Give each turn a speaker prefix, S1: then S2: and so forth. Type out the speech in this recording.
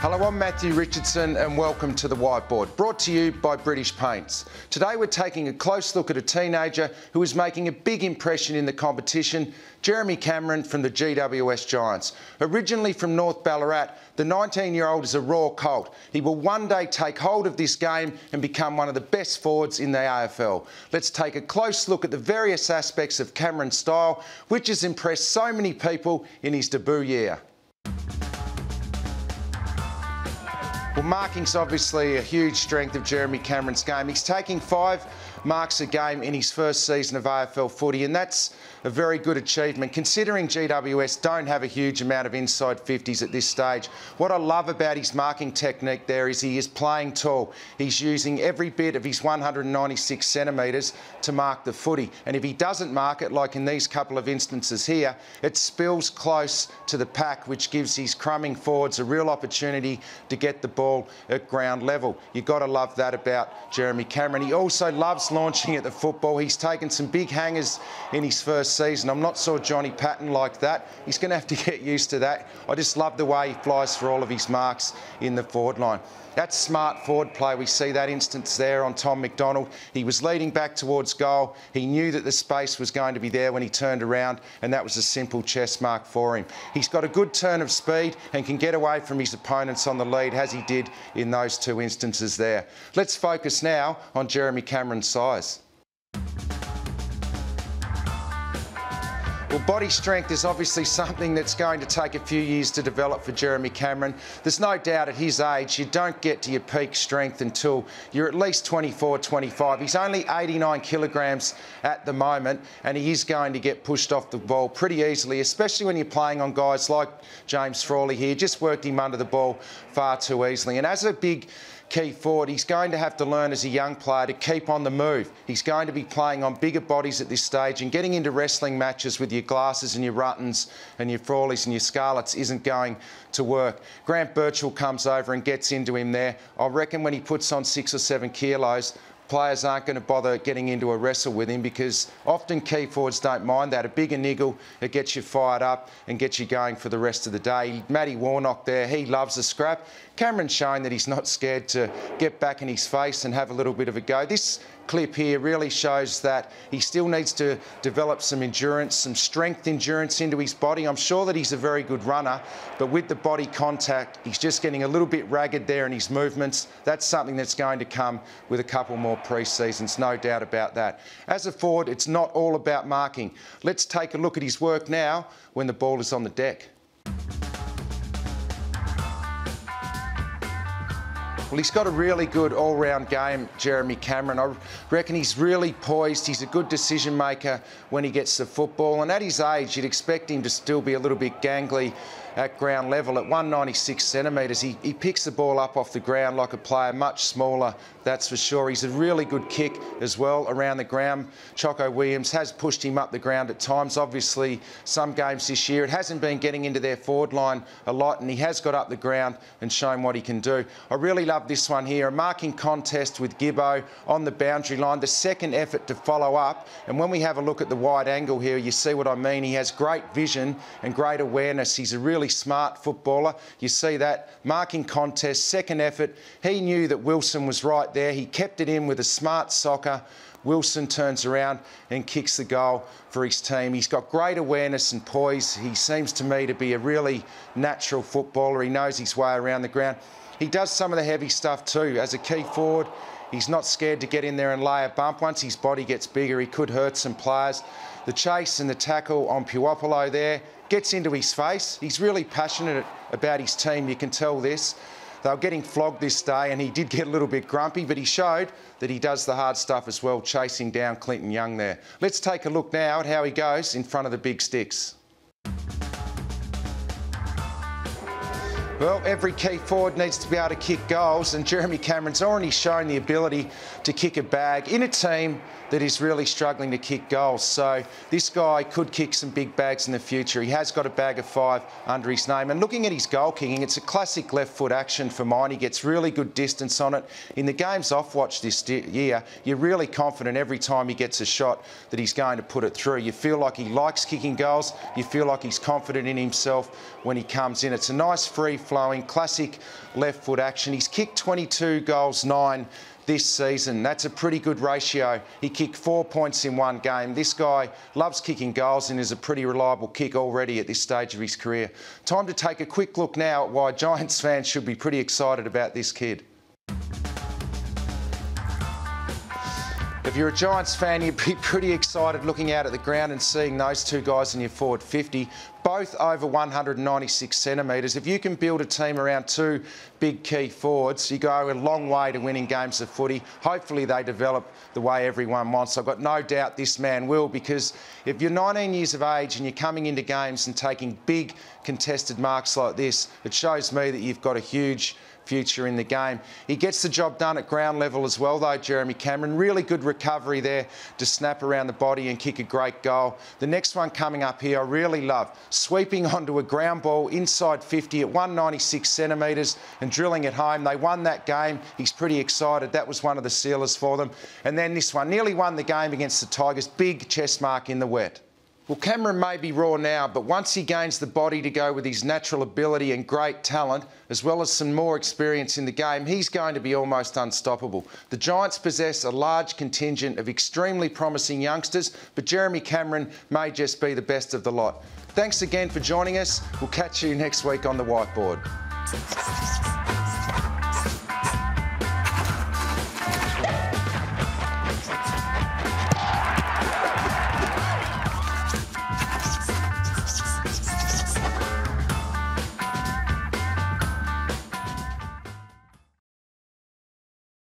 S1: Hello, I'm Matthew Richardson and welcome to the Whiteboard, brought to you by British Paints. Today we're taking a close look at a teenager who is making a big impression in the competition, Jeremy Cameron from the GWS Giants. Originally from North Ballarat, the 19-year-old is a raw colt. He will one day take hold of this game and become one of the best forwards in the AFL. Let's take a close look at the various aspects of Cameron's style, which has impressed so many people in his debut year. Well, marking's obviously a huge strength of Jeremy Cameron's game. He's taking 5 marks a game in his first season of AFL footy, and that's a very good achievement considering GWS don't have a huge amount of inside 50s at this stage. What I love about his marking technique there is he is playing tall. He's using every bit of his 196 centimetres to mark the footy, and if he doesn't mark it, like in these couple of instances here, it spills close to the pack, which gives his crumbing forwards a real opportunity to get the ball at ground level. You've got to love that about Jeremy Cameron. He also loves launching at the football. He's taken some big hangers in his first season. I'm not sure Johnny Patton like that. He's going to have to get used to that. I just love the way he flies for all of his marks in the forward line. That's smart forward play. We see that instance there on Tom McDonald. He was leading back towards goal. He knew that the space was going to be there when he turned around, and that was a simple chess mark for him. He's got a good turn of speed and can get away from his opponents on the lead, as he did in those 2 instances there. Let's focus now on Jeremy Cameron's size. Well, body strength is obviously something that's going to take a few years to develop for Jeremy Cameron. There's no doubt at his age you don't get to your peak strength until you're at least 24, 25. He's only 89 kilograms at the moment, and he is going to get pushed off the ball pretty easily, especially when you're playing on guys like James Frawley here. Just worked him under the ball far too easily. And as a big key forward, he's going to have to learn as a young player to keep on the move. He's going to be playing on bigger bodies at this stage, and getting into wrestling matches with your Glasses and your Ruttons and your Frawleys and your Scarlets isn't going to work. Grant Birchall comes over and gets into him there. I reckon when he puts on 6 or 7 kilos, players aren't going to bother getting into a wrestle with him, because often key forwards don't mind that. A bigger niggle, it gets you fired up and gets you going for the rest of the day. Matty Warnock there, he loves a scrap. Cameron's showing that he's not scared to get back in his face and have a little bit of a go. This clip here really shows that he still needs to develop some endurance, some strength endurance into his body. I'm sure that he's a very good runner, but with the body contact, he's just getting a little bit ragged there in his movements. That's something that's going to come with a couple more pre-seasons, no doubt about that. As a forward, it's not all about marking. Let's take a look at his work now when the ball is on the deck. Well, he's got a really good all-round game, Jeremy Cameron. I reckon he's really poised. He's a good decision maker when he gets the football, and at his age you'd expect him to still be a little bit gangly at ground level. At 196 centimetres, he picks the ball up off the ground like a player much smaller, that's for sure. He's a really good kick as well around the ground. Choco Williams has pushed him up the ground at times. Obviously, some games this year it hasn't been getting into their forward line a lot, and he has got up the ground and shown what he can do. I really love this one here, a marking contest with Gibbo on the boundary line, the second effort to follow up, and when we have a look at the wide angle here, you see what I mean. He has great vision and great awareness. He's a really smart footballer. You see that marking contest, second effort. He knew that Wilson was right there. He kept it in with a smart soccer. Wilson turns around and kicks the goal for his team. He's got great awareness and poise. He seems to me to be a really natural footballer. He knows his way around the ground. He does some of the heavy stuff too. As a key forward, he's not scared to get in there and lay a bump. Once his body gets bigger, he could hurt some players. The chase and the tackle on Puopolo there gets into his face. He's really passionate about his team, you can tell this. They were getting flogged this day, and he did get a little bit grumpy, but he showed that he does the hard stuff as well, chasing down Clinton Young there. Let's take a look now at how he goes in front of the big sticks. Well, every key forward needs to be able to kick goals, and Jeremy Cameron's already shown the ability to kick a bag in a team that is really struggling to kick goals. So this guy could kick some big bags in the future. He has got a bag of 5 under his name. And looking at his goal kicking, it's a classic left foot action for mine. He gets really good distance on it. In the games I've watched this year, you're really confident every time he gets a shot that he's going to put it through. You feel like he likes kicking goals. You feel like he's confident in himself when he comes in. It's a nice free free-flowing, classic left foot action. He's kicked 22 goals, 9 this season. That's a pretty good ratio. He kicked 4 points in one game. This guy loves kicking goals and is a pretty reliable kick already at this stage of his career. Time to take a quick look now at why Giants fans should be pretty excited about this kid. If you're a Giants fan, you'd be pretty excited looking out at the ground and seeing those two guys in your forward 50, both over 196 centimetres. If you can build a team around two big key forwards, you go a long way to winning games of footy. Hopefully they develop the way everyone wants. I've got no doubt this man will, because if you're 19 years of age and you're coming into games and taking big contested marks like this, it shows me that you've got a huge future in the game. He gets the job done at ground level as well though, Jeremy Cameron. Really good recovery there to snap around the body and kick a great goal. The next one coming up here I really love. Sweeping onto a ground ball inside 50 at 196 centimetres and drilling it home. They won that game. He's pretty excited. That was one of the sealers for them. And then this one, nearly won the game against the Tigers. Big chest mark in the wet. Well, Cameron may be raw now, but once he gains the body to go with his natural ability and great talent, as well as some more experience in the game, he's going to be almost unstoppable. The Giants possess a large contingent of extremely promising youngsters, but Jeremy Cameron may just be the best of the lot. Thanks again for joining us. We'll catch you next week on the Whiteboard.